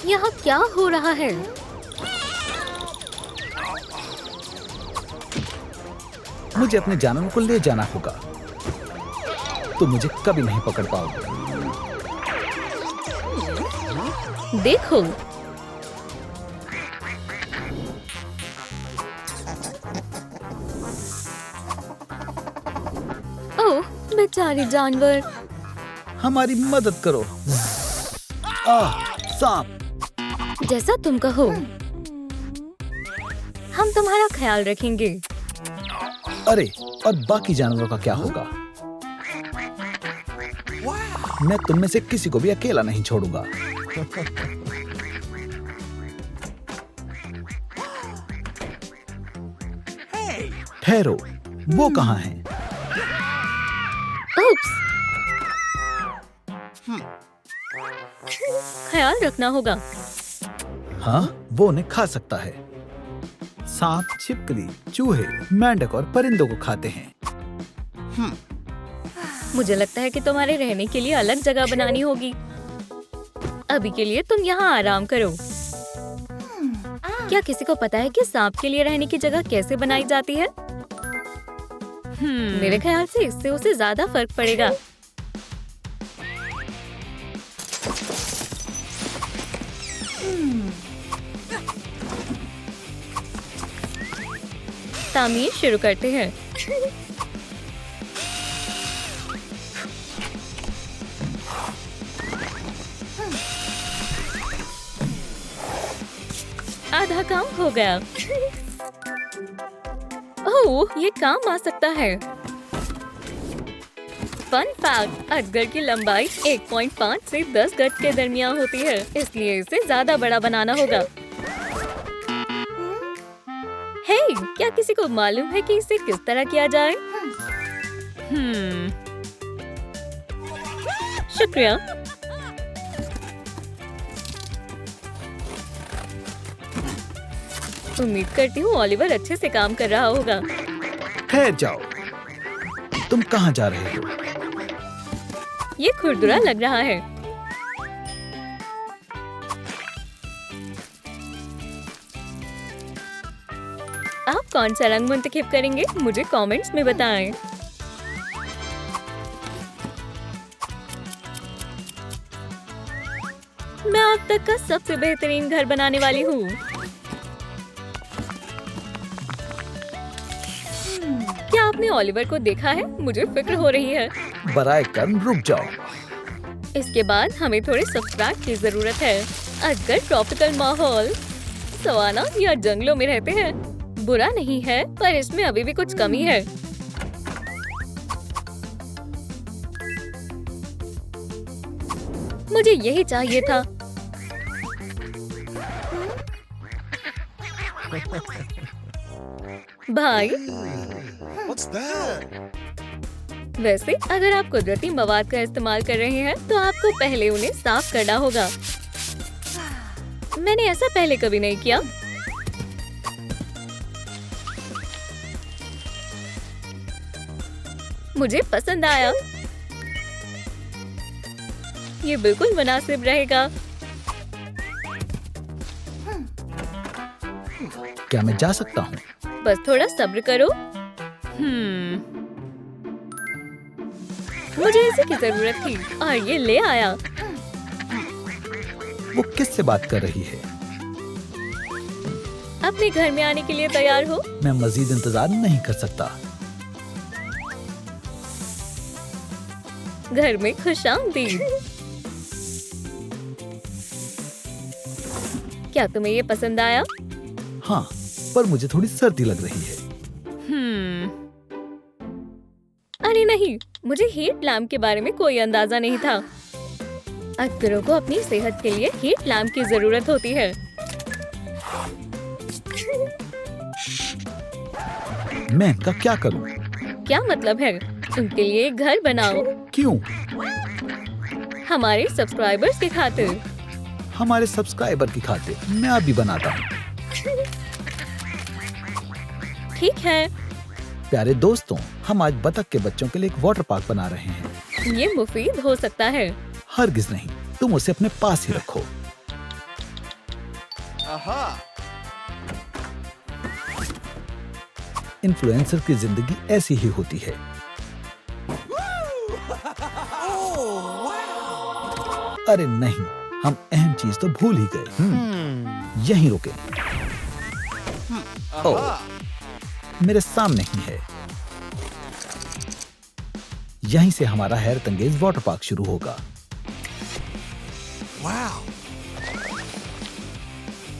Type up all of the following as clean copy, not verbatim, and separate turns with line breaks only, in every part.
यहाँ क्या हो रहा है?
मुझे अपने जानवरों को ले जाना होगा। तुम मुझे कभी नहीं पकड़ पाओगे।
देखो, ओह बेचारे जानवर।
हमारी मदद करो। सांप।
जैसा तुम कहो, हम तुम्हारा ख्याल रखेंगे।
अरे, और बाकी जानवरों का क्या होगा? मैं तुम में से किसी को भी अकेला नहीं छोड़ूंगा। ठहरो, वो कहाँ है?
उप्स, ख्याल रखना होगा।
हाँ, वो उन्हें खा सकता है। सांप, छिपकली, चूहे, मेंढक और परिंदों को खाते हैं।
मुझे लगता है कि तुम्हारे रहने के लिए अलग जगह बनानी होगी। अभी के लिए तुम यहाँ आराम करो। क्या किसी को पता है कि सांप के लिए रहने की जगह कैसे बनाई जाती है? मेरे ख्याल से इससे उसे ज्यादा फर्क पड़ेगा। तामीर शुरू करते हैं। आधा काम हो गया। ओह, ये काम आ सकता है। फन फैक्ट, अजगर की लंबाई 1.5 से 10 गज के दरमियान होती है, इसलिए इसे ज्यादा बड़ा बनाना होगा। हे, क्या किसी को मालूम है कि इसे किस तरह किया जाए? शुक्रिया। उम्मीद करती हूँ ओलिवर अच्छे से काम कर रहा होगा।
ठहर जाओ, तुम कहाँ जा रहे हो?
ये खुरदुरा लग रहा है। आप कौन सा रंग मुंतखब करेंगे? मुझे कमेंट्स में बताएं। मैं अब तक का सबसे बेहतरीन घर बनाने वाली हूँ। क्या आपने ओलिवर को देखा है? मुझे फिक्र हो रही है।
बराए कर्म रुक जाओ।
इसके बाद हमें थोड़े सब्सट्रैक्ट की जरूरत है। अजगर ट्रॉपिकल माहौल, सवाना या जंगलों में रहते हैं। बुरा नहीं है, पर इसमें अभी भी कुछ कमी है। मुझे यही चाहिए था। भाई, वैसे अगर आप कुदरती मवाद का इस्तेमाल कर रहे हैं तो आपको पहले उन्हें साफ करना होगा। मैंने ऐसा पहले कभी नहीं किया। मुझे पसंद आया। ये बिल्कुल मुनासिब रहेगा।
क्या मैं जा सकता हूँ?
बस थोड़ा सब्र करो। मुझे इसी की जरूरत थी और ये ले आया।
वो किससे बात कर रही है?
अपने घर में आने के लिए तैयार हो?
मैं मजीद इंतजार नहीं कर सकता।
घर में खुशामदीद। क्या तुम्हें ये पसंद आया?
हाँ, पर मुझे थोड़ी सर्दी लग रही है।
अरे नहीं, मुझे हीट लैम्प के बारे में कोई अंदाजा नहीं था। अजगरों को अपनी सेहत के लिए हीट लैम्प की जरूरत होती है।
मैं इनका क्या करूं?
क्या मतलब है? उनके लिए एक घर बनाओ।
क्यों?
हमारे सब्सक्राइबर्स की खातिर।
हमारे सब्सक्राइबर की खातिर मैं अभी बनाता हूँ।
ठीक है।
प्यारे दोस्तों, हम आज बतख के बच्चों के लिए एक वाटर पार्क बना रहे हैं।
ये मुफीद हो सकता है।
हरगिज नहीं, तुम उसे अपने पास ही रखो। इन्फ्लुएंसर की जिंदगी ऐसी ही होती है। अरे नहीं, हम अहम चीज तो भूल ही गए। यहीं रुके। ओह, मेरे सामने ही है। यहीं से हमारा हैरत अंगेज वाटर पार्क शुरू होगा।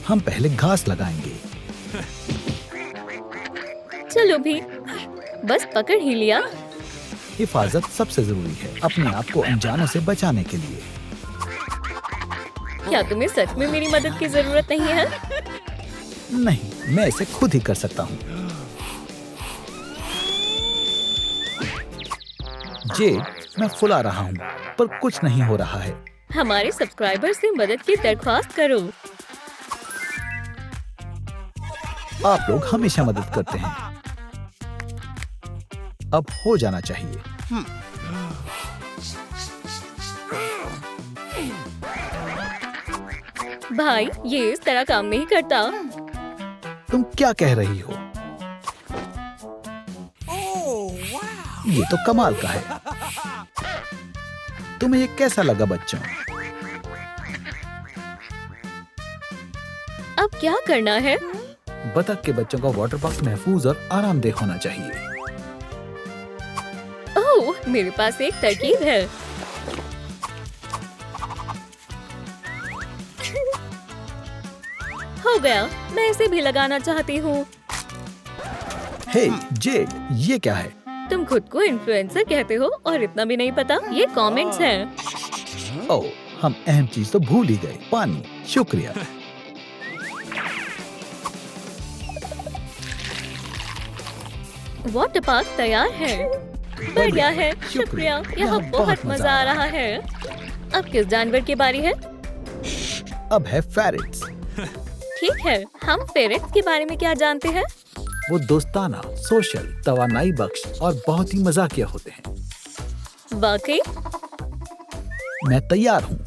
हम पहले घास लगाएंगे।
चलो भी, बस पकड़ ही लिया।
हिफाजत सबसे जरूरी है, अपने आप को अनजानों से बचाने के लिए।
क्या तुम्हें सच में मेरी मदद की जरूरत नहीं है?
नहीं, मैं इसे खुद ही कर सकता हूँ। जेड, मैं फुला रहा हूँ, पर कुछ नहीं हो रहा है।
हमारे सब्सक्राइबर से मदद की दरख्वास्त करो।
आप लोग हमेशा मदद करते हैं। अब हो जाना चाहिए।
भाई, ये इस तरह काम नहीं करता।
तुम क्या कह रही हो? ये तो कमाल का है। तुम्हें ये कैसा लगा बच्चों?
अब क्या करना है?
बतख के बच्चों का वाटर पार्क महफूज और आरामदेह होना चाहिए।
ओह, मेरे पास एक तरकीब है। हो गया, मैं इसे भी लगाना चाहती हूँ।
हे जेड, ये क्या है?
तुम खुद को इन्फ्लुएंसर कहते हो और इतना भी नहीं पता? ये कमेंट्स हैं।
ओह, हम अहम चीज तो भूल ही गए। पानी। शुक्रिया।
वाटर पार्क तैयार है। बढ़िया है, शुक्रिया। यहाँ बहुत मजा आ रहा है। अब किस जानवर की बारी है?
अब है फेरेट्स।
ठीक है, हम फेरेट्स के बारे में क्या जानते हैं?
वो दोस्ताना, सोशल, तवानाई बख्श और बहुत ही मजाकिया होते हैं।
वाकई?
मैं तैयार हूँ।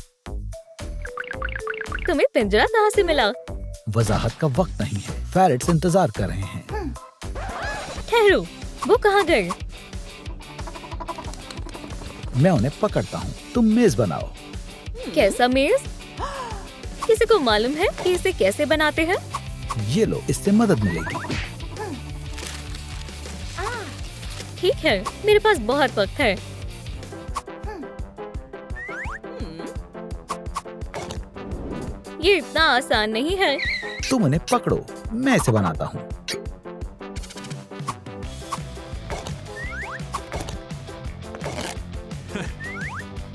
तुम्हें पिंजरा कहाँ से मिला?
वजाहत का वक्त नहीं है। फेरेट्स इंतजार कर रहे हैं।
ठहरो, वो कहाँ गए?
मैं उन्हें पकड़ता हूँ। तुम मेज बनाओ।
कैसा मेज? किसी को मालूम है कि इसे कैसे बनाते हैं?
ये लो, इससे मदद मिलेगी।
ठीक है, मेरे पास बहुत वक्त है। ये इतना आसान नहीं है।
तुम उन्हें पकड़ो, मैं इसे बनाता हूँ।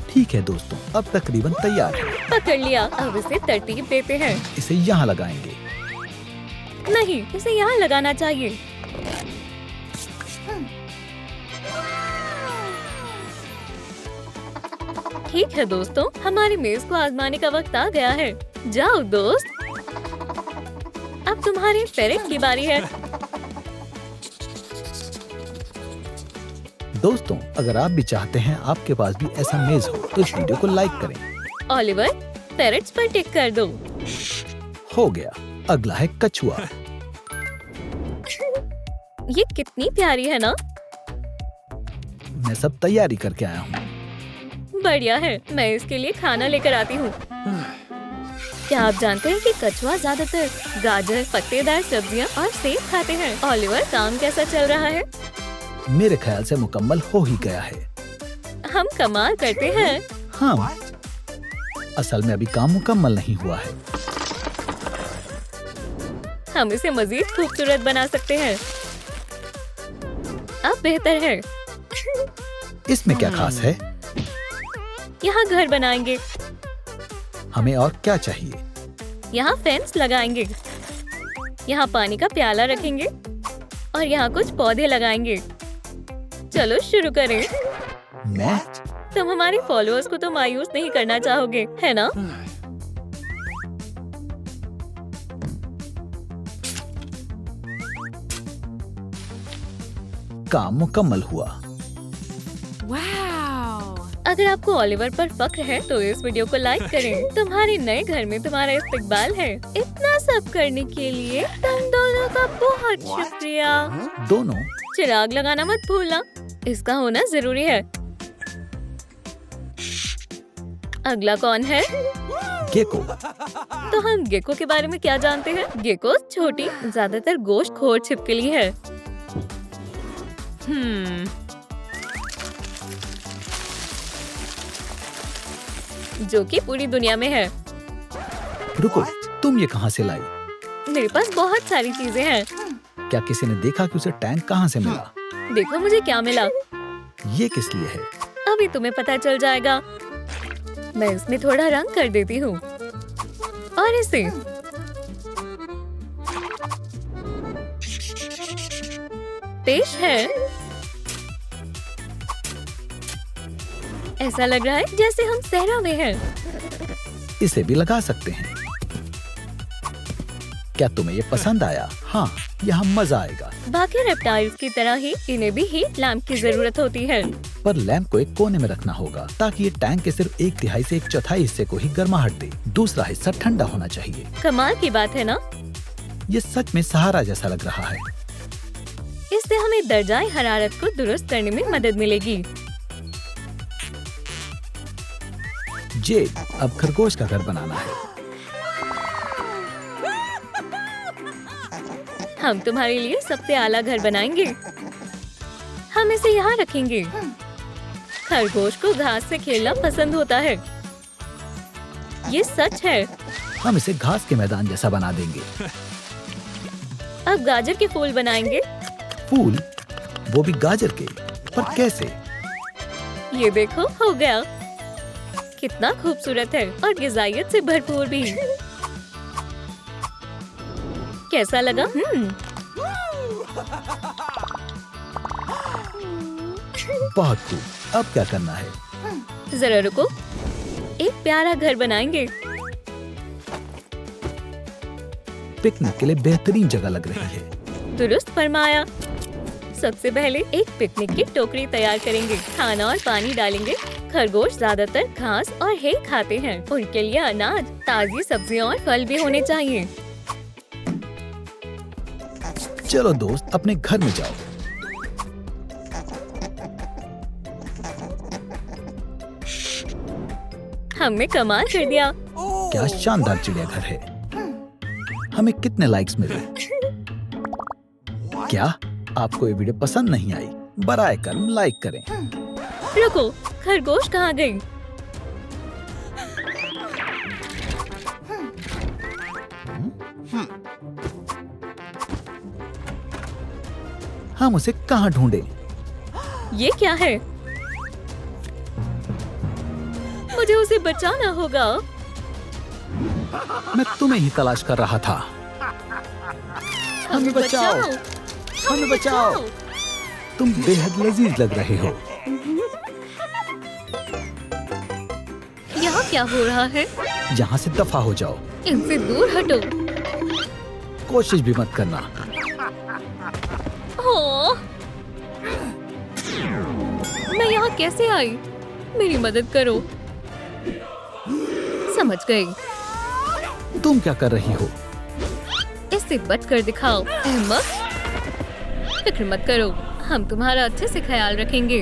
ठीक है दोस्तों, अब तकरीबन तैयार है।
पकड़ लिया। अब इसे तरतीब देते हैं।
इसे यहाँ लगाएंगे।
नहीं, इसे यहाँ लगाना चाहिए। ठीक है दोस्तों, हमारी मेज को आजमाने का वक्त आ गया है। जाओ दोस्त, अब तुम्हारे फेरेट की बारी है।
दोस्तों, अगर आप भी चाहते हैं आपके पास भी ऐसा मेज हो, तो इस वीडियो को लाइक करें।
ओलिवर, फेरेट्स पर टिक कर दो।
हो गया। अगला है कछुआ।
ये कितनी प्यारी है ना?
मैं सब तैयारी करके आया हूँ।
बढ़िया है, मैं इसके लिए खाना लेकर आती हूँ। क्या आप जानते हैं कि कछुआ ज्यादातर गाजर, पत्तेदार सब्जियाँ और सेब खाते हैं? ओलिवर, काम कैसा चल रहा है?
मेरे ख्याल से मुकम्मल हो ही गया है।
हम कमाल करते हैं।
हाँ, असल में अभी काम मुकम्मल नहीं हुआ है।
हम इसे मजीद खूबसूरत बना सकते हैं। अब बेहतर है।
इसमें क्या खास है?
यहाँ घर बनाएंगे।
हमें और क्या चाहिए?
यहाँ फेंस लगाएंगे। यहाँ पानी का प्याला रखेंगे और यहाँ कुछ पौधे लगाएंगे। चलो शुरू करें।
मैं?
तुम हमारे फॉलोअर्स को तो मायूस नहीं करना चाहोगे, है ना?
काम मुकम्मल हुआ।
अगर आपको ओलिवर पर फक्र है तो इस वीडियो को लाइक करें। तुम्हारे नए घर में तुम्हारा इस्तकबाल है। इतना सब करने के लिए तुम दोनों का बहुत शुक्रिया।
दोनों
चिराग लगाना मत भूलना, इसका होना जरूरी है। अगला कौन है?
गेको।
तो हम गेको के बारे में क्या जानते हैं? गेको छोटी, ज्यादातर गोश्तखोर छिपकली है। जो कि पूरी दुनिया में है।
रुको, तुम ये कहाँ से लाई?
मेरे पास बहुत सारी चीजें हैं।
क्या किसी ने देखा कि उसे टैंक कहाँ से मिला?
देखो मुझे क्या मिला।
ये किस लिए है?
अभी तुम्हें पता चल जाएगा। मैं इसमें थोड़ा रंग कर देती हूँ और इसे पेश है। ऐसा लग रहा है जैसे हम सहरा में हैं।
इसे भी लगा सकते हैं। क्या तुम्हें ये पसंद आया? हाँ, यहाँ मजा आएगा।
बाकी रेप्टाइल्स की तरह ही इन्हें भी हीट लैम्प की जरूरत होती है।
पर लैंप को एक कोने में रखना होगा ताकि ये टैंक के सिर्फ 1/3 से 1/4 हिस्से को ही गर्माहट दे। दूसरा हिस्सा ठंडा होना चाहिए।
कमाल की बात है ना?
ये सच में सहारा जैसा लग रहा है।
इससे हमें दर्जाए हरारत को दुरुस्त करने में मदद मिलेगी।
जेड, अब खरगोश का घर बनाना है।
हम तुम्हारे लिए सबसे आला घर बनाएंगे। हम इसे यहाँ रखेंगे। खरगोश को घास से खेलना पसंद होता है। ये सच है।
हम इसे घास के मैदान जैसा बना देंगे।
अब गाजर के फूल बनाएंगे।
फूल? वो भी गाजर के? पर कैसे?
ये देखो, हो गया। कितना खूबसूरत है और गिजाइत से भरपूर भी। कैसा लगा?
बहुत खूब। अब क्या करना है?
जरा रुको, एक प्यारा घर बनाएंगे।
पिकनिक के लिए बेहतरीन जगह लग रही है।
दुरुस्त फरमाया। सबसे पहले एक पिकनिक की टोकरी तैयार करेंगे। खाना और पानी डालेंगे। खरगोश ज्यादातर घास और hay खाते हैं। उनके लिए अनाज, ताजी सब्जियां और फल भी होने चाहिए।
चलो दोस्त, अपने घर में जाओ।
हमने कमाल कर दिया।
क्या शानदार चिड़ियाघर है। हमें कितने लाइक्स मिले? क्या आपको ये वीडियो पसंद नहीं आई? बराए कर्म लाइक करें।
रुको, खरगोश कहाँ गई?
हम उसे कहाँ ढूंढें?
ये क्या है? मुझे उसे बचाना होगा।
मैं तुम्हें ही तलाश कर रहा था। हमें बचाओ, हमें बचाओ। तुम बेहद लजीज लग रहे हो।
यहाँ क्या हो रहा है?
यहाँ से दफा हो जाओ।
इनसे दूर हटो।
कोशिश भी मत करना।
ओह! मैं यहाँ कैसे आई? मेरी मदद करो। समझ गई।
तुम क्या कर रही हो?
इससे बच कर दिखाओ। अहमक, फिक्र मत करो, हम तुम्हारा अच्छे से ख्याल रखेंगे।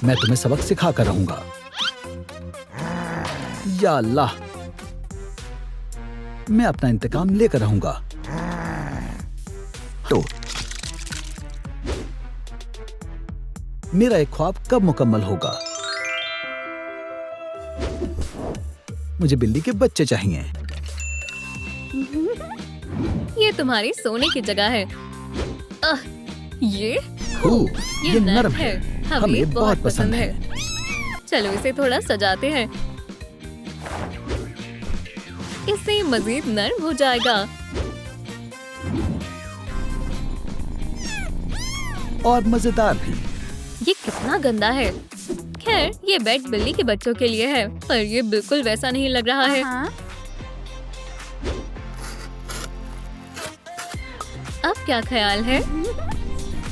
मैं तुम्हें सबक सिखा कर रहूंगा। या अल्लाह, मैं अपना इंतकाम लेकर रहूंगा। तो मेरा एक ख्वाब कब मुकम्मल होगा? मुझे बिल्ली के बच्चे चाहिए।
ये तुम्हारी सोने की जगह है। ये
नरम है। हमें ये बहुत पसंद है।
चलो इसे थोड़ा सजाते हैं। इससे मजीद नरम हो जाएगा।
और मजेदार भी।
ये कितना गंदा है। खैर, ये बेड बिल्ली के बच्चों के लिए है, पर ये बिल्कुल वैसा नहीं लग रहा है। अब क्या ख्याल है?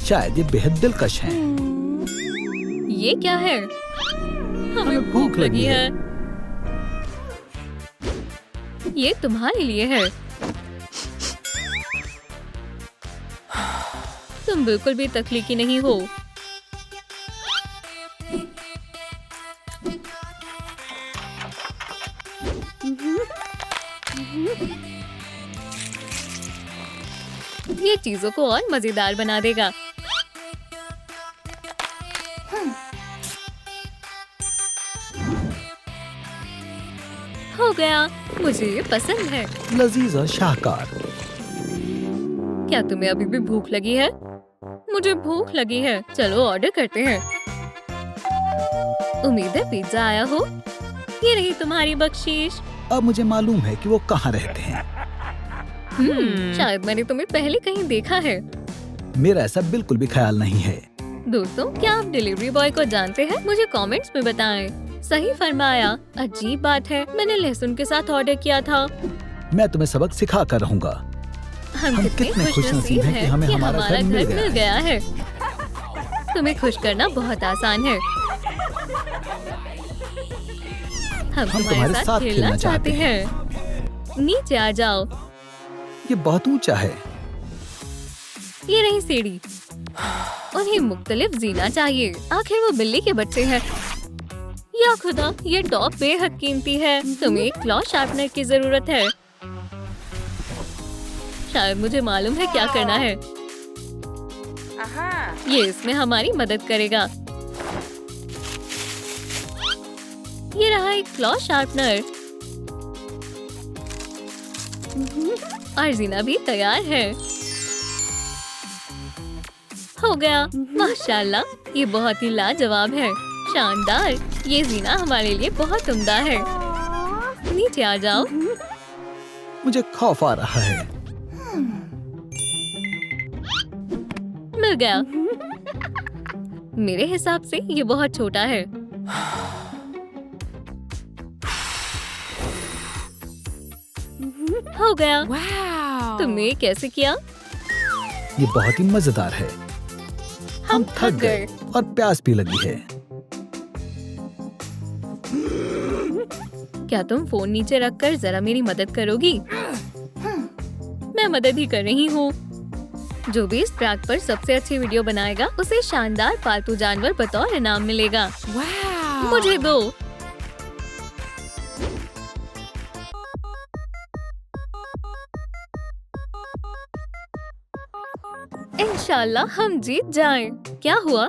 शायद ये बेहद दिलकश है।
ये क्या है? हमें भूख लगी है। ये तुम्हारे लिए है। तुम बिल्कुल भी तख्लीकी नहीं हो। ये चीजों को और मजेदार बना देगा। हो गया। मुझे ये पसंद है।
लजीज और शाहकार।
क्या तुम्हें अभी भी भूख लगी है? मुझे भूख लगी है। चलो ऑर्डर करते हैं। उम्मीद है पिज्जा आया हो। ये रही तुम्हारी बख्शीश।
अब मुझे मालूम है कि वो कहाँ रहते हैं।
शायद मैंने तुम्हें पहले कहीं देखा है।
मेरा ऐसा बिल्कुल भी ख्याल नहीं है।
दोस्तों, क्या आप डिलीवरी बॉय को जानते हैं? मुझे कमेंट्स में बताएं। सही फरमाया। अजीब बात है, मैंने लहसुन के साथ ऑर्डर किया था।
मैं तुम्हें सबक सिखा कर रहूंगा।
हम कितने खुशनसीब हैं कि हमें हमारा घर मिल गया है। तुम्हें खुश करना बहुत आसान है। हम तुम्हारे साथ खेलना चाहते हैं। नीचे आ जाओ।
ये बहुत ऊंचा है।
ये रही सीढ़ी। उन्हें मुख्तलिफ जीना चाहिए। आखिर वो बिल्ली के बच्चे हैं। या खुदा, ये टॉप बेहद कीमती है। तुम्हें एक क्लॉ शार्पनर की जरूरत है। शायद मुझे मालूम है क्या करना है। ये इसमें हमारी मदद करेगा। ये रहा एक क्लॉ शार्पनर। और जीना भी तैयार है। हो गया। माशाल्लाह, ये बहुत ही लाजवाब है। शानदार। ये जीना हमारे लिए बहुत उम्दा है। नीचे आ जाओ।
मुझे खौफ आ रहा है।
मिल गया। मेरे हिसाब से ये बहुत छोटा है। हो गया। तुमने ये कैसे किया?
ये बहुत ही मजेदार है। हम थक गए और प्यास भी लगी है।
क्या तुम फोन नीचे रखकर जरा मेरी मदद करोगी? मैं मदद ही कर रही हूँ। जो भी इस ट्रैक पर सबसे अच्छी वीडियो बनाएगा उसे शानदार पालतू जानवर बतौर इनाम मिलेगा। मुझे दो। इंशाल्लाह हम जीत जाएं। क्या हुआ?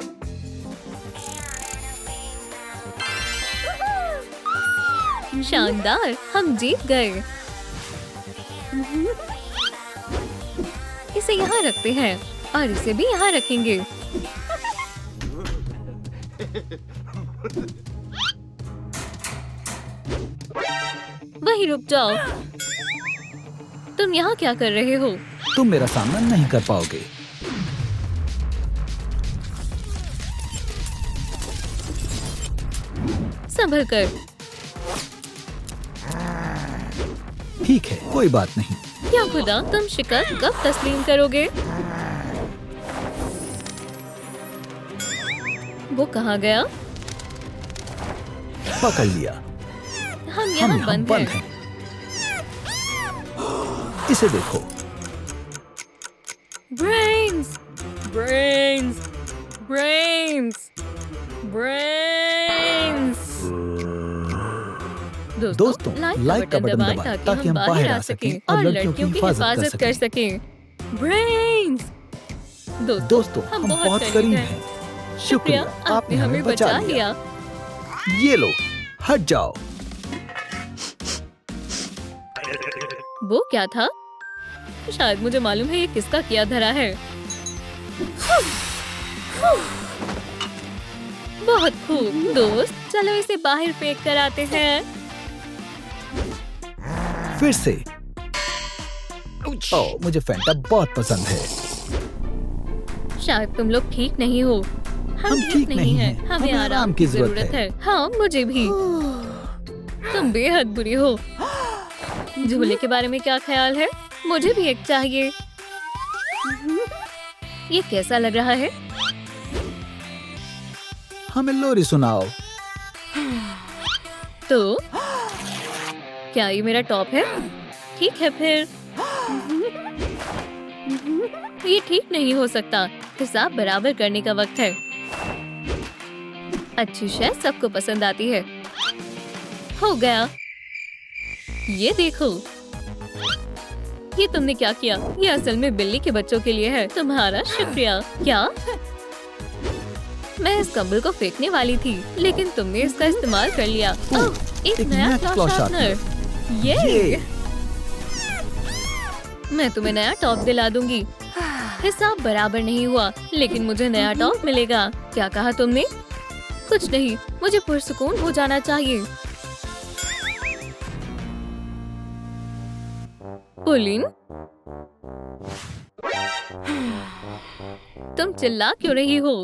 शानदार, हम जीत गए। इसे यहाँ रखते हैं और इसे भी यहाँ रखेंगे। वहीं रुक जाओ। तुम यहाँ क्या कर रहे हो?
तुम मेरा सामना नहीं कर पाओगे।
संभल कर।
ठीक है, कोई बात नहीं।
क्या खुदा, तुम शिकस्त कब तस्लीम करोगे? वो कहाँ गया?
पकड़ लिया।
हम यहाँ बंद हैं।
इसे देखो।
Brains, brains, brains, brains.
दोस्तों, लाइक का बटन दबाएं ताकि हम बाहर आ सकें और लड़कियों की हिफाजत कर सकें।
ब्रेन्स।
दोस्तों, हम बहुत करीब हैं। शुक्रिया, आपने हमें बचा लिया। ये लो, हट जाओ।
वो क्या था? शायद मुझे मालूम है ये किसका किया धरा है। बहुत खूब दोस्त, चलो इसे बाहर फेंक कर आते हैं।
फिर से। ओह, मुझे फैंटा बहुत पसंद है।
शायद तुम लोग ठीक नहीं हो। हम ठीक नहीं हैं। हमें आराम की जरूरत है। हाँ, मुझे भी। तुम बेहद बुरी हो। झूले के बारे में क्या ख्याल है? मुझे भी एक चाहिए। ये कैसा लग रहा है?
हमें लोरी सुनाओ।
तो क्या ये मेरा टॉप है? ठीक है फिर। ये ठीक नहीं हो सकता। हिसाब बराबर करने का वक्त है। अच्छी शय सबको पसंद आती है। हो गया। ये देखो। ये तुमने क्या किया? ये असल में बिल्ली के बच्चों के लिए है। तुम्हारा शुक्रिया। क्या? मैं इस कंबल को फेंकने वाली थी, लेकिन तुमने इसका इस्तेमाल कर लिया। ओह, एक नया क्लॉथ शार्पनर। ये मैं तुम्हें नया टॉप दिला दूंगी। हिसाब बराबर नहीं हुआ, लेकिन मुझे नया टॉप मिलेगा। क्या कहा तुमने? कुछ नहीं, मुझे पुरसुकून हो जाना चाहिए। पुलिन, तुम चिल्ला क्यों रही हो?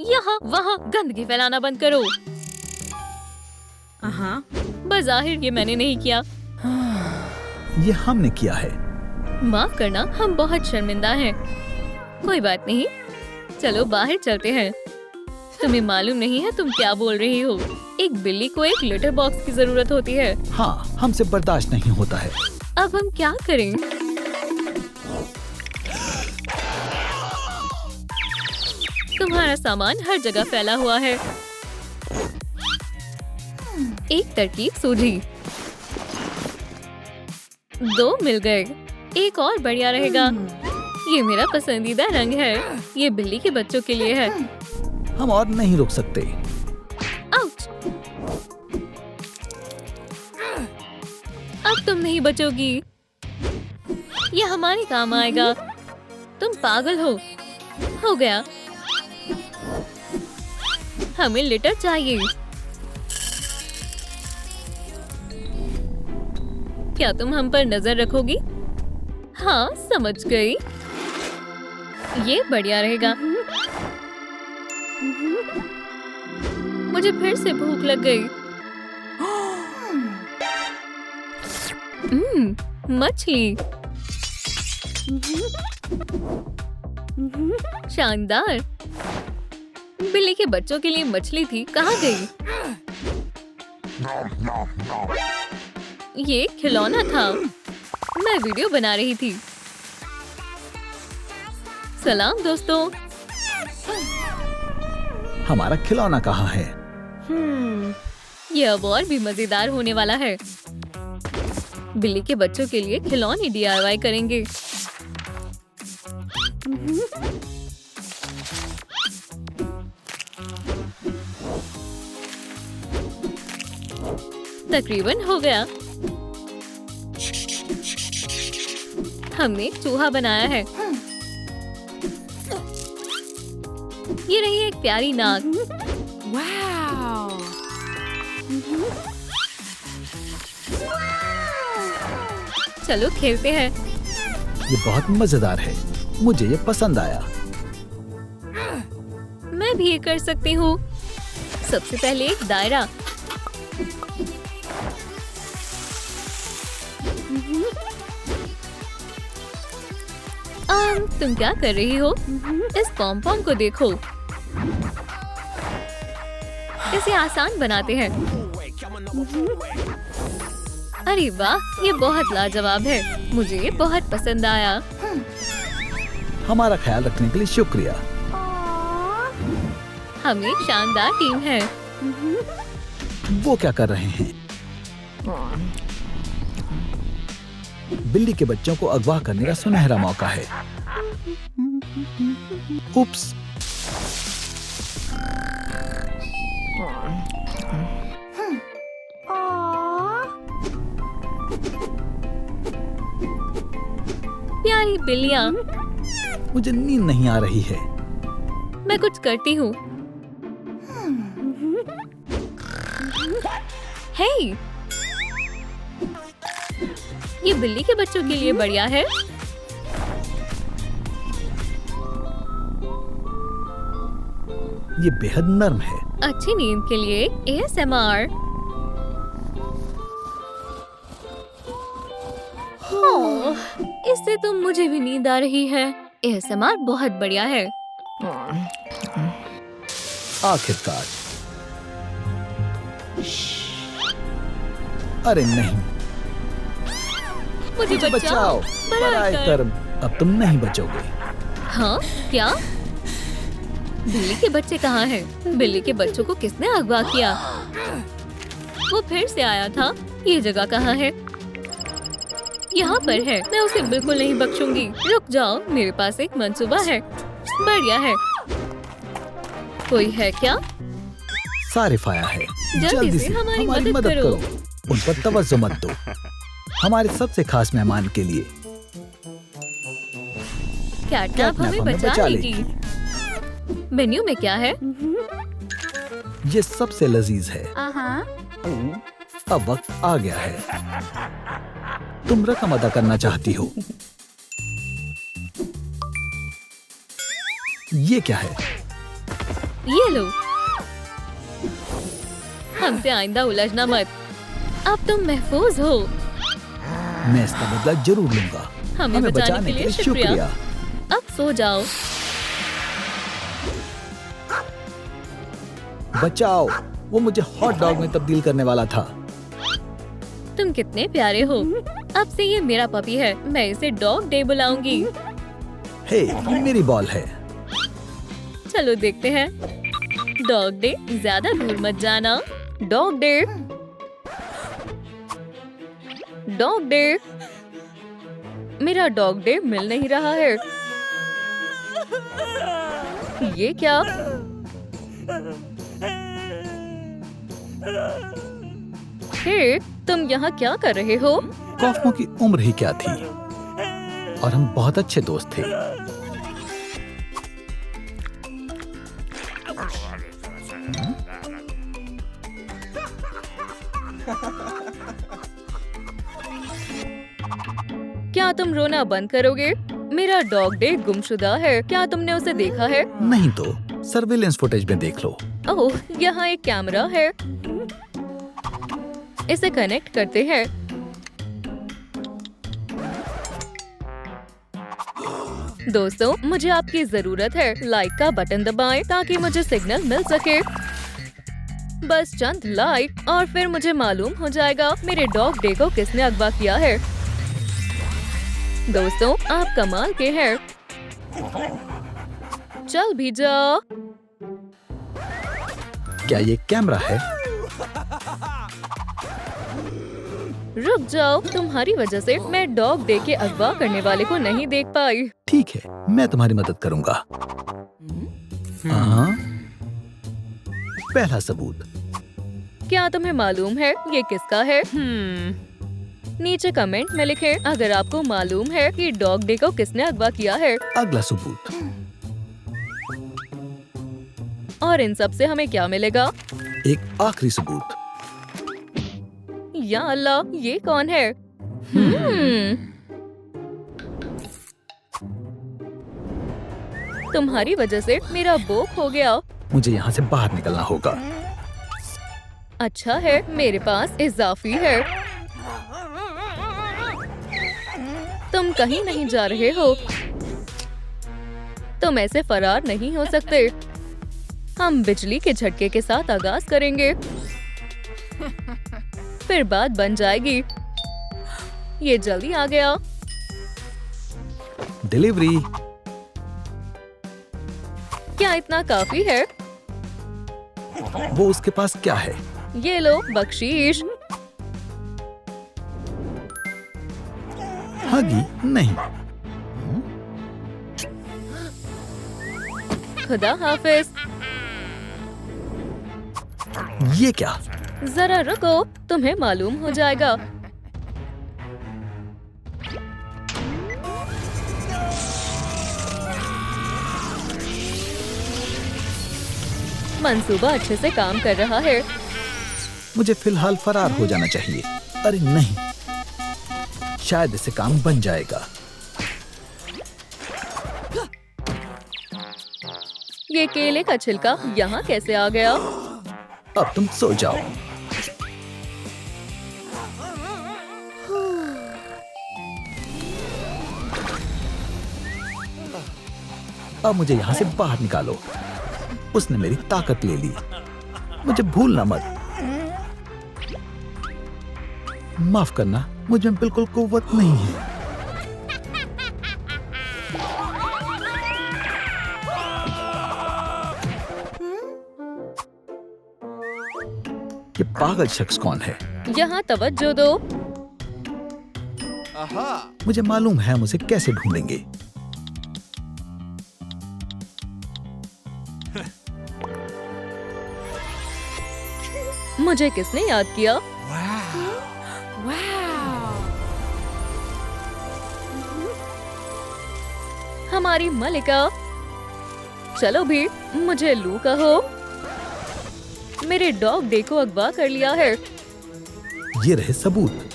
यहाँ वहाँ गंदगी फैलाना बंद करो। बज़ाहिर ये मैंने नहीं किया।
ये हमने किया है।
माफ करना, हम बहुत शर्मिंदा हैं। कोई बात नहीं, चलो बाहर चलते हैं। तुम्हें मालूम नहीं है तुम क्या बोल रही हो। एक बिल्ली को एक लिटर बॉक्स की जरूरत होती है।
हाँ, हमसे बर्दाश्त नहीं होता है।
अब हम क्या करें? तुम्हारा सामान हर जगह फैला हुआ है। एक तरकीब सूझी। 2 मिल गए। एक और बढ़िया रहेगा। ये मेरा पसंदीदा रंग है। ये बिल्ली के बच्चों के लिए है।
हम और नहीं रुक सकते।
आउच! अब तुम नहीं बचोगी। ये हमारे काम आएगा। तुम पागल हो गया। हमें लिटर चाहिए। क्या तुम हम पर नजर रखोगी? हाँ, समझ गई। ये बढ़िया रहेगा। मुझे फिर से भूख लग गई। मछली। शानदार। बिल्ली के बच्चों के लिए मछली थी। कहाँ गई? ये खिलौना था। मैं वीडियो बना रही थी। सलाम दोस्तों।
हमारा खिलौना कहाँ है?
ये अब और भी मजेदार होने वाला है। बिल्ली के बच्चों के लिए खिलौने DIY करेंगे। तकरीबन हो गया। हमने चूहा बनाया है। ये रही एक प्यारी नाक। वाव! चलो खेलते हैं।
ये बहुत मजेदार है। मुझे ये पसंद आया।
मैं भी ये कर सकती हूँ। सबसे पहले एक दायरा। तुम क्या कर रही हो? इस पॉम-पॉम को देखो। इसे आसान बनाते हैं। अरे वाह, ये बहुत लाजवाब है। मुझे ये बहुत पसंद आया।
हमारा ख्याल रखने के लिए शुक्रिया।
हमें शानदार टीम है।
वो क्या कर रहे हैं? बिल्ली के बच्चों को अगवा करने का सुनहरा मौका है। उप्स!
प्यारी बिल्लियाँ।
मुझे नींद नहीं आ रही है।
मैं कुछ करती हूँ। हे! ये बिल्ली के बच्चों के लिए बढ़िया है।
ये बेहद नर्म है।
अच्छी नींद के लिए ASMR। इससे तो मुझे भी नींद आ रही है। ASMR बहुत बढ़िया है।
आखिरकार। अरे नहीं,
मुझे बचाओ।
बड़ाई कर्म, अब तुम नहीं बचोगे।
हाँ क्या? बिल्ली के बच्चे कहाँ हैं? बिल्ली के बच्चों को किसने अगवा किया? वो फिर से आया था। ये जगह कहाँ है? यहाँ पर है। मैं उसे बिल्कुल नहीं बख्शूंगी। रुक जाओ, मेरे पास एक मंसूबा है। बढ़िया है। कोई है क्या?
सारिफ आया है।
जल्दी से हमारी मदद करो।
उन पर तवज्जो मत दो। हमारे सबसे खास मेहमान के लिए।
कैटनैप हमें बचा लेगी। मेन्यू में क्या है?
ये सबसे लजीज है। अब वक्त आ गया है। तुम रकम अदा करना चाहती हो। ये क्या है?
ये लो। हमसे आइंदा उलझना मत। अब तुम महफूज हो।
मैं इसका बदला जरूर लूंगा।
हमें बचाने के लिए शुक्रिया। अब सो जाओ।
बचाओ, वो मुझे हॉट डॉग में तब्दील करने वाला था।
तुम कितने प्यारे हो। अब से ये मेरा पपी है। मैं इसे डॉग डे बुलाऊंगी।
हे, ये मेरी बॉल है।
चलो देखते हैं। डॉग डे, ज्यादा दूर मत जाना। Dog day, dog day. मेरा डॉग डे मिल नहीं रहा है। ये क्या? हे, तुम यहाँ क्या कर रहे हो?
कॉफमो की उम्र ही क्या थी और हम बहुत अच्छे दोस्त थे।
क्या तुम रोना बंद करोगे? मेरा डॉग डे गुमशुदा है। क्या तुमने उसे देखा है?
नहीं तो सर्विलेंस फुटेज में देख लो।
ओह, यहाँ एक कैमरा है। इसे कनेक्ट करते हैं। दोस्तों, मुझे आपकी जरूरत है। लाइक का बटन दबाएं ताकि मुझे सिग्नल मिल सके। बस चंद लाइक और फिर मुझे मालूम हो जाएगा मेरे डॉग डे को किसने अगवा किया है। दोस्तों, आप कमाल के हैं। चल भी जाओ।
क्या ये कैमरा है?
रुक जाओ, तुम्हारी वजह से मैं डॉग डे के अगवा करने वाले को नहीं देख पाई।
ठीक है, मैं तुम्हारी मदद करूंगा। हाँ। पहला सबूत।
क्या तुम्हें मालूम है ये किसका है? नीचे कमेंट में लिखें अगर आपको मालूम है कि डॉग डे को किसने अगवा किया है।
अगला सबूत।
और इन सब से हमें क्या मिलेगा?
एक आखिरी सबूत।
या अल्लाह, ये कौन है? तुम्हारी वजह से मेरा बोक हो गया।
मुझे यहाँ से बाहर निकलना होगा।
अच्छा है, मेरे पास इजाफी है। तुम कहीं नहीं जा रहे हो। तुम ऐसे फरार नहीं हो सकते। हम बिजली के झटके के साथ आगाज करेंगे, फिर बात बन जाएगी। ये जल्दी आ गया।
डिलीवरी।
क्या इतना काफी है?
वो उसके पास क्या है?
ये लो बख्शीश।
हगी नहीं।
खुदा हाफिज।
ये क्या?
जरा रुको, तुम्हें मालूम हो जाएगा। मंसूबा अच्छे से काम कर रहा है।
मुझे फिलहाल फरार हो जाना चाहिए। अरे नहीं, शायद इससे काम बन जाएगा।
ये केले का छिलका यहाँ कैसे आ गया?
अब तुम सो जाओ। अब मुझे यहाँ से बाहर निकालो। उसने मेरी ताकत ले ली। मुझे भूलना मत। माफ करना, मुझ में बिल्कुल कुव्वत नहीं है। ये पागल शख्स कौन है?
यहाँ तवज्जो दो।
मुझे मालूम है हम उसे कैसे ढूंढेंगे।
मुझे किसने याद किया? हमारी मलिका। चलो भी, मुझे लू कहो। मेरे डॉग डे को अगवा कर लिया है।
ये रहे सबूत।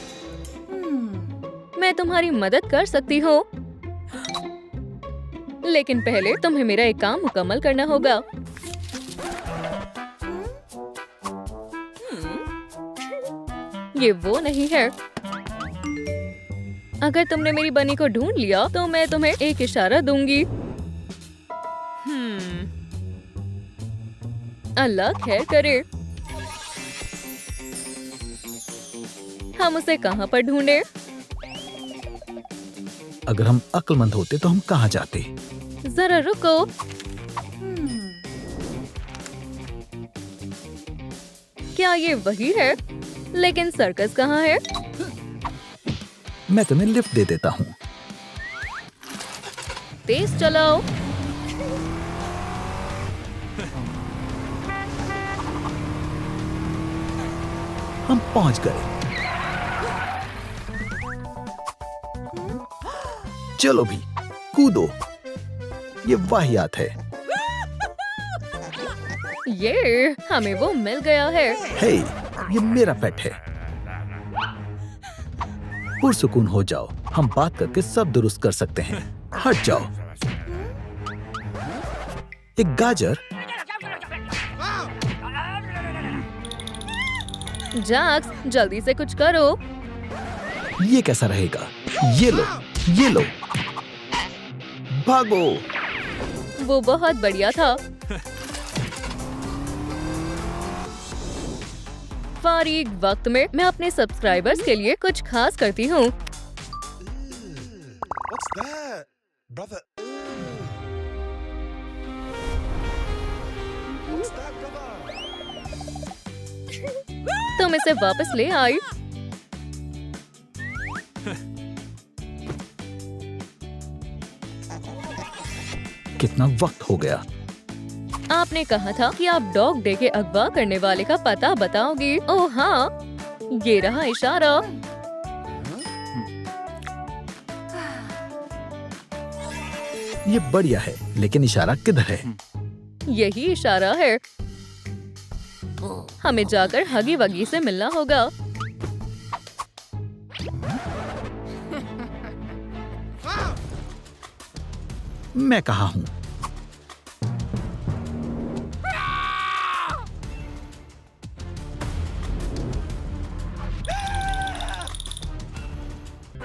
मैं तुम्हारी मदद कर सकती हूँ, लेकिन पहले तुम्हें मेरा एक काम मुकम्मल करना होगा। ये वो नहीं है। अगर तुमने मेरी बनी को ढूंढ लिया तो मैं तुम्हें एक इशारा दूंगी। अल्लाह खैर करे। हम उसे कहाँ पर ढूंढे?
अगर हम अक्लमंद होते तो हम कहाँ जाते?
जरा रुको। क्या ये वही है? लेकिन सर्कस कहाँ है?
मैं तुम्हें लिफ्ट दे देता हूँ।
तेज चलाओ।
हम पहुँच गए। चलो भी, कूदो। ये वाहियात है।
ये हमें वो मिल गया है।
हे, ये मेरा पेट है। पुरसुकून हो जाओ, हम बात करके सब दुरुस्त कर सकते हैं। हट जाओ। एक गाजर।
जैक्स, जल्दी से कुछ करो।
ये कैसा रहेगा? ये लो, ये लो। भागो।
वो बहुत बढ़िया था। फारीग वक्त में मैं अपने सब्सक्राइबर्स के लिए कुछ खास करती हूँ।
What's that, brother? What's that, brother?
तुम इसे वापस ले आई।
कितना वक्त हो गया?
आपने कहा था कि आप डॉग डे के अगवा करने वाले का पता बताओगी। ओह हाँ, ये रहा इशारा।
ये बढ़िया है, लेकिन इशारा किधर है?
यही इशारा है। हमें जाकर हगी वगी से मिलना होगा।
मैं कहाँ हूँ?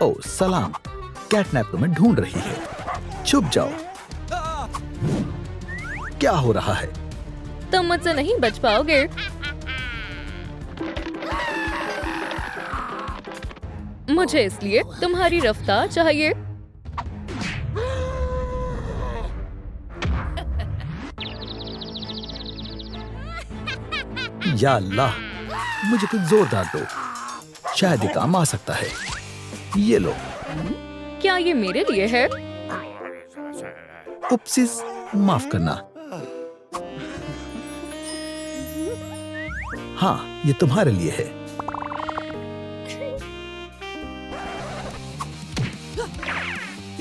ओह सलाम, कैटनैप तुम्हें ढूंढ रही है। छुप जाओ। क्या हो रहा है?
तुम मुझसे नहीं बच पाओगे। मुझे इसलिए तुम्हारी रफ्तार चाहिए।
या अल्लाह, मुझे कुछ जोरदार दो, शायद ये काम आ सकता है। ये लो।
क्या ये मेरे लिए है?
उपसिस, माफ करना। हाँ, ये तुम्हारे लिए है।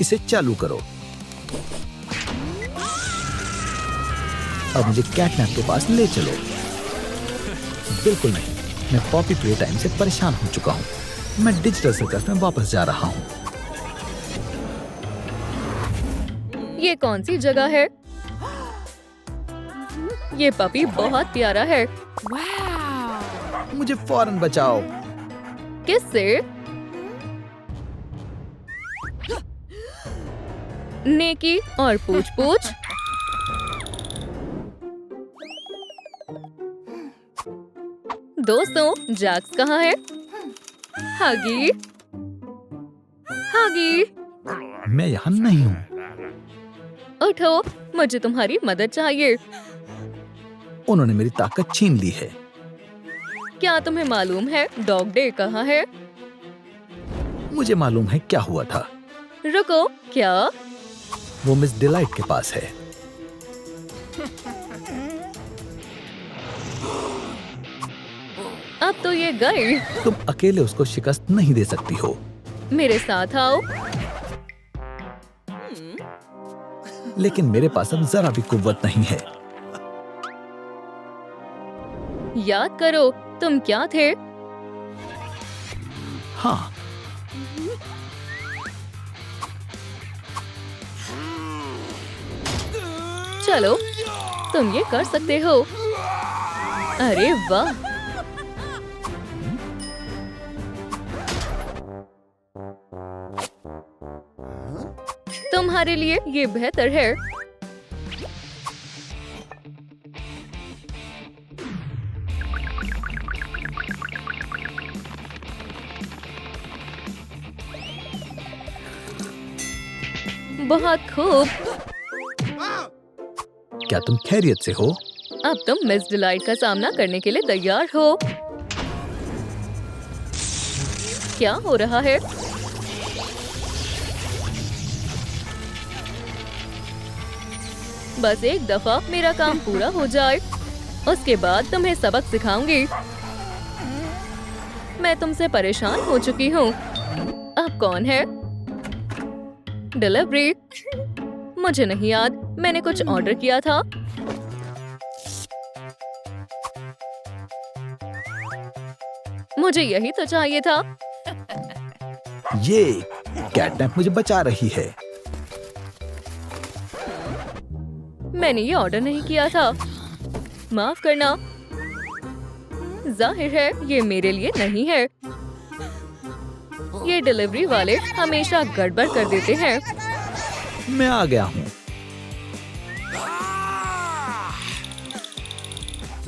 इसे चालू करो। अब मुझे कैटनैप के पास ले चलो। बिल्कुल नहीं, मैं पॉपी प्ले टाइम से परेशान हो चुका हूँ। मैं डिजिटल सर्कस में वापस जा रहा हूँ।
ये कौन सी जगह है? ये पपी बहुत प्यारा है।
मुझे फौरन बचाओ।
किससे? नेकी और पूछ पूछ। दोस्तों, जैक्स कहाँ है? हागी, हागी,
मैं यहाँ नहीं हूँ।
उठो, मुझे तुम्हारी मदद चाहिए।
उन्होंने मेरी ताकत छीन ली है।
क्या तुम्हें मालूम है डॉग डे कहाँ है?
मुझे मालूम है क्या हुआ था।
रुको, क्या?
वो मिस डिलाइट के पास है।
अब तो ये गई।
तुम अकेले उसको शिकस्त नहीं दे सकती हो।
मेरे साथ आओ।
लेकिन मेरे पास अब जरा भी कुव्वत नहीं है।
याद करो, तुम क्या थे?
हाँ,
चलो, तुम ये कर सकते हो। अरे वाह! तुम्हारे लिए ये बेहतर है। बहुत खूब।
क्या तुम खैरियत से हो?
अब तुम मिस डिलाइट का सामना करने के लिए तैयार हो। क्या हो रहा है? बस एक दफा मेरा काम पूरा हो जाए, उसके बाद तुम्हें सबक सिखाऊंगी। मैं तुमसे परेशान हो चुकी हूँ। अब कौन है? डिलीवरी? मुझे नहीं याद, मैंने कुछ ऑर्डर किया था। मुझे यही तो चाहिए था।
ये कैटनैप मुझे बचा रही है।
मैंने ये ऑर्डर नहीं किया था। माफ करना। जाहिर है ये मेरे लिए नहीं है। ये डिलीवरी वाले हमेशा गड़बड़ कर देते हैं।
मैं आ गया हूँ।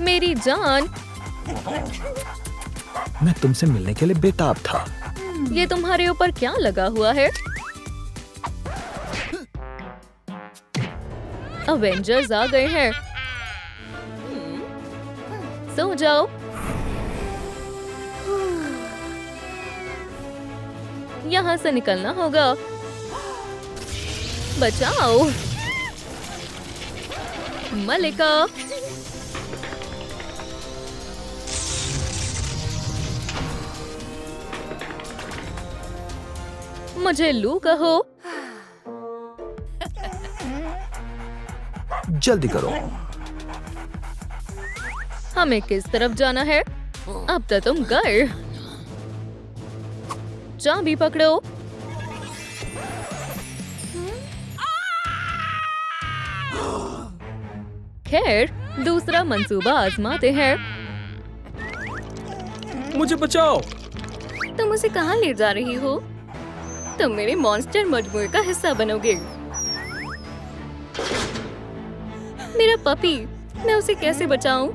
मेरी जान,
मैं तुमसे मिलने के लिए बेताब था।
ये तुम्हारे ऊपर क्या लगा हुआ है? अवेंजर्स आ गए हैं। सो जाओ। यहाँ से निकलना होगा। बचाओ मलिका। मुझे लू कहो।
जल्दी करो।
हमें किस तरफ जाना है? अब तो तुम गए। चाबी पकड़ो। खैर, दूसरा मंसूबा आजमाते हैं।
मुझे बचाओ।
तुम उसे कहाँ ले जा रही हो? तुम मेरे मॉन्स्टर मजमूए का हिस्सा बनोगे। मेरा पपी, मैं उसे कैसे बचाऊं?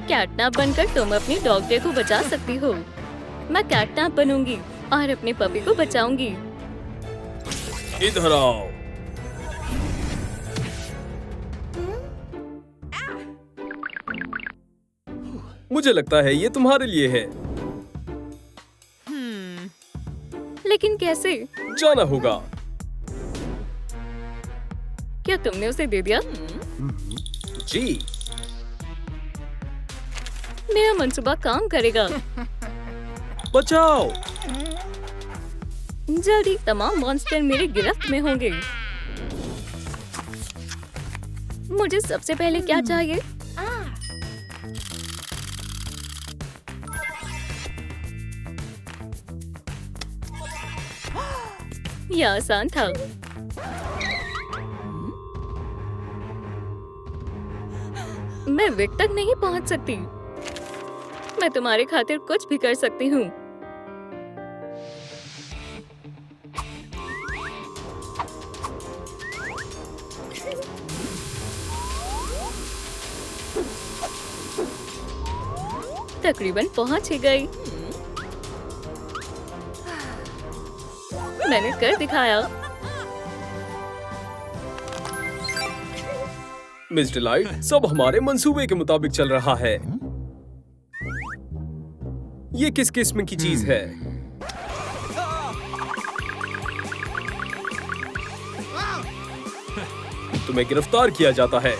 कैटनैप बनकर तुम अपनी डॉग डे को बचा सकती हो। मैं कैटनैप बनूंगी और अपने पपी को बचाऊंगी।
इधर आओ। मुझे लगता है ये तुम्हारे लिए है।
लेकिन कैसे?
जाना होगा।
क्या तुमने उसे दे दिया?
जी।
मेरा मंसूबा काम करेगा।
बचाओ।
जल्दी तमाम मॉन्स्टर मेरी गिरफ्त में होंगे। मुझे सबसे पहले क्या चाहिए? यह आसान था। मैं विक तक नहीं पहुंच सकती। मैं तुम्हारे खातिर कुछ भी कर सकती हूँ। तकरीबन पहुंच ही गई। मैंने कर दिखाया।
मिस डिलाइट, सब हमारे मंसूबे के मुताबिक चल रहा है। ये किस किस्म की चीज है? तुम्हें गिरफ्तार किया जाता है।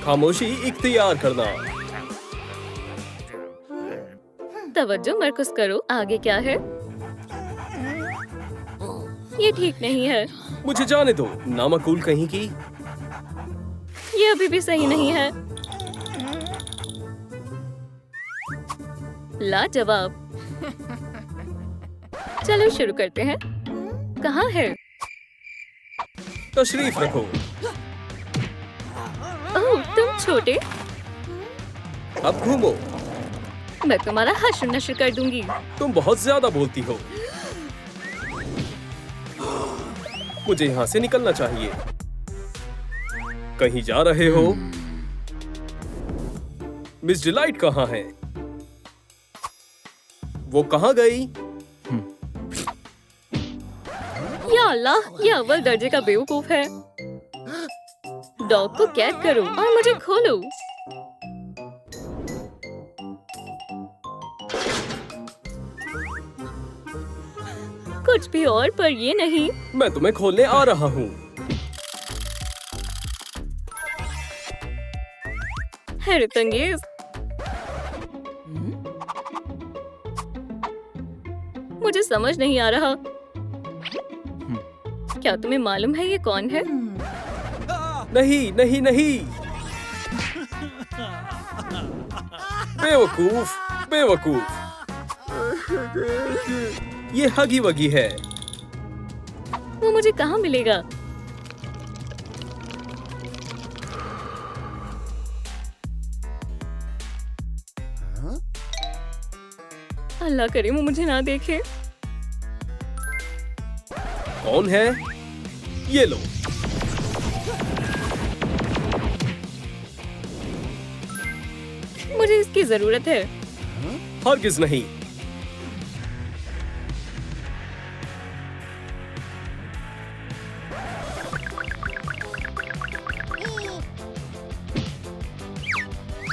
खामोशी इख्तियार करना।
तवज्जो मरकज करो, आगे क्या है? ये ठीक नहीं है।
मुझे जाने दो, नामकूल कहीं की।
ये अभी भी सही नहीं है। लाजवाब। चलो शुरू करते हैं। कहाँ है?
तशरीफ रखो।
ओह, तुम छोटे।
अब घूमो।
मैं तुम्हारा हश्र नश्र कर दूंगी।
तुम बहुत ज्यादा बोलती हो। मुझे यहाँ से निकलना चाहिए। कहीं जा रहे हो? मिस डिलाइट कहाँ है? वो कहाँ गई?
या अल्लाह, ये अव्वल दर्जे का बेवकूफ है। डॉग को कैद करो और मुझे खोलो। कुछ भी और, पर ये नहीं।
मैं तुम्हें खोलने आ रहा हूँ।
हैरत अंगेज। मुझे समझ नहीं आ रहा। क्या तुम्हें मालूम है ये कौन है?
नहीं नहीं नहीं। बेवकूफ बेवकूफ। ये हगी वगी है।
वो मुझे कहाँ मिलेगा? अल्लाह करे वो मुझे ना देखे।
कौन है? ये लो।
मुझे इसकी जरूरत है।
हरगिज नहीं।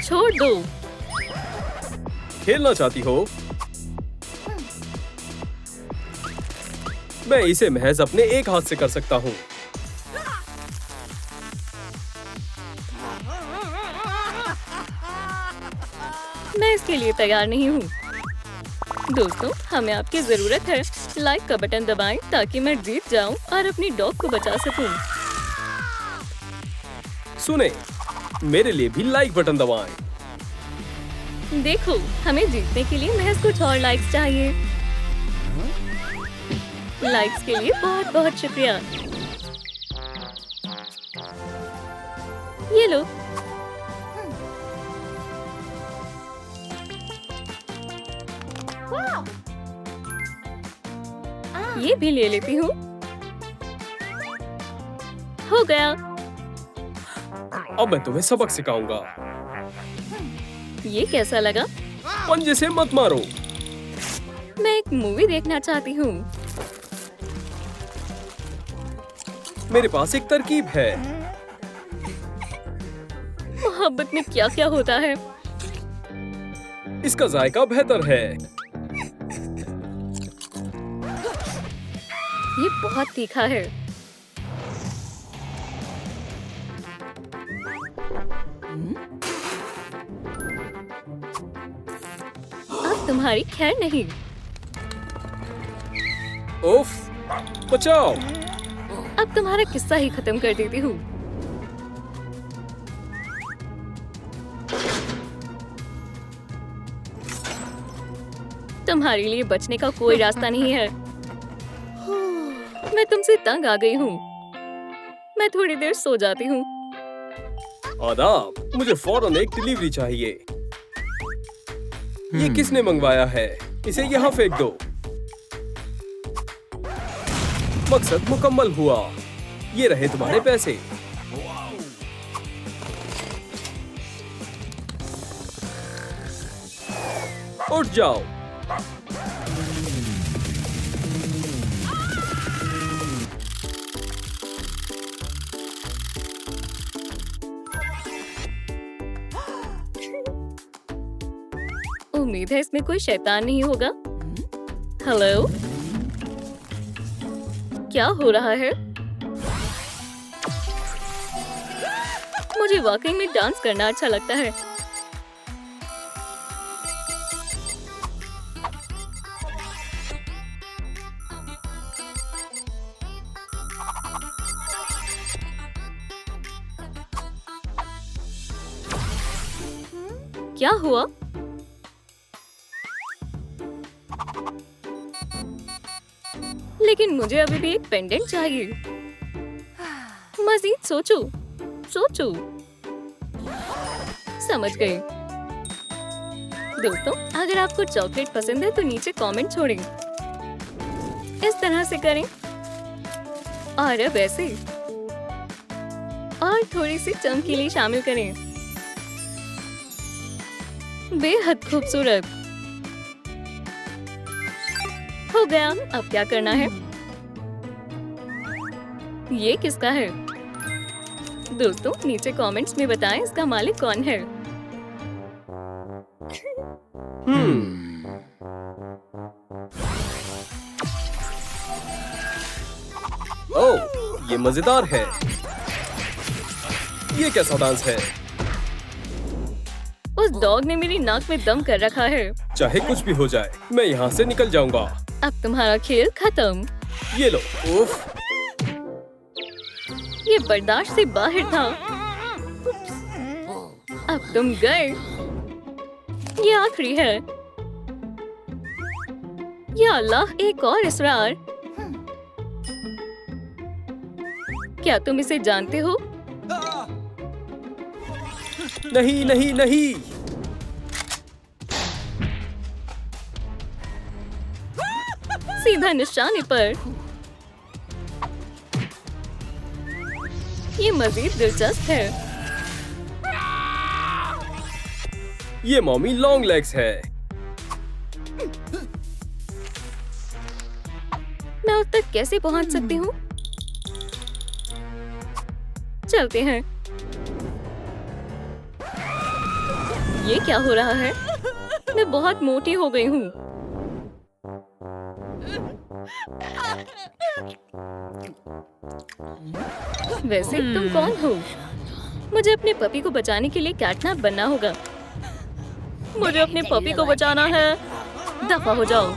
छोड़ दो।
खेलना चाहती हो? मैं इसे महज अपने एक हाथ से कर सकता हूँ।
मैं इसके लिए तैयार नहीं हूँ। दोस्तों, हमें आपकी जरूरत है। लाइक का बटन दबाएं ताकि मैं जीत जाऊं और अपनी डॉग को बचा सकूं।
सुने, मेरे लिए भी लाइक बटन दबाएं।
देखो, हमें जीतने के लिए महज कुछ और लाइक्स चाहिए। लाइक्स के लिए बहुत बहुत शुक्रिया। ये लो। ये भी ले लेती हूँ। हो गया।
अब मैं तुम्हें सबक सिखाऊंगा।
ये कैसा लगा?
पंजे से मत मारो।
मैं एक मूवी देखना चाहती हूँ।
मेरे पास एक तरकीब है।
मोहब्बत में क्या क्या होता है।
इसका जायका बेहतर है।
ये बहुत तीखा है। अब तुम्हारी खैर नहीं।
उफ, बचाओ।
अब तुम्हारा किस्सा ही खत्म कर देती हूँ। तुम्हारे लिए बचने का कोई रास्ता नहीं है। मैं तुमसे तंग आ गई हूँ। मैं थोड़ी देर सो जाती हूँ।
आदाब, मुझे फौरन एक डिलीवरी चाहिए। ये किसने मंगवाया है? इसे यहाँ फेंक दो। मकसद मुकम्मल हुआ। ये रहे तुम्हारे पैसे। उठ जाओ।
उम्मीद है इसमें कोई शैतान नहीं होगा। हेलो, क्या हो रहा है? मुझे वाकई में डांस करना अच्छा लगता है। क्या हुआ? लेकिन मुझे अभी भी एक पेंडेंट चाहिए। मजीद सोचो, सोचो। समझ गए। दोस्तों, अगर आपको चॉकलेट पसंद है तो नीचे कमेंट छोड़ें। इस तरह से करें और अब ऐसे, और थोड़ी सी चमकीली शामिल करें। बेहद खूबसूरत हो गया। अब क्या करना है? ये किसका है? दोस्तों, नीचे कमेंट्स में बताएं इसका मालिक कौन है।
ओह, ये मजेदार है। ये कैसा डांस है?
उस डॉग ने मेरी नाक में दम कर रखा है।
चाहे कुछ भी हो जाए, मैं यहाँ से निकल जाऊंगा।
अब तुम्हारा खेल खत्म।
ये लो। उफ,
ये बर्दाश्त से बाहर था। अब तुम गए। ये आखिरी है। या अल्लाह, एक और इसरार। क्या तुम इसे जानते हो?
नहीं नहीं नहीं।
सीधा निशाने पर। ये मजीद दिलचस्प है।
ये मॉमी लॉन्ग लेग्स है।
मैं उस तक कैसे पहुंच सकती हूँ? चलते हैं। ये क्या हो रहा है? मैं बहुत मोटी हो गई हूँ। वैसे तुम कौन हो? मुझे अपने पपी को बचाने के लिए कैटनैप बनना होगा। मुझे अपने पपी को बचाना है। दफा हो जाओ।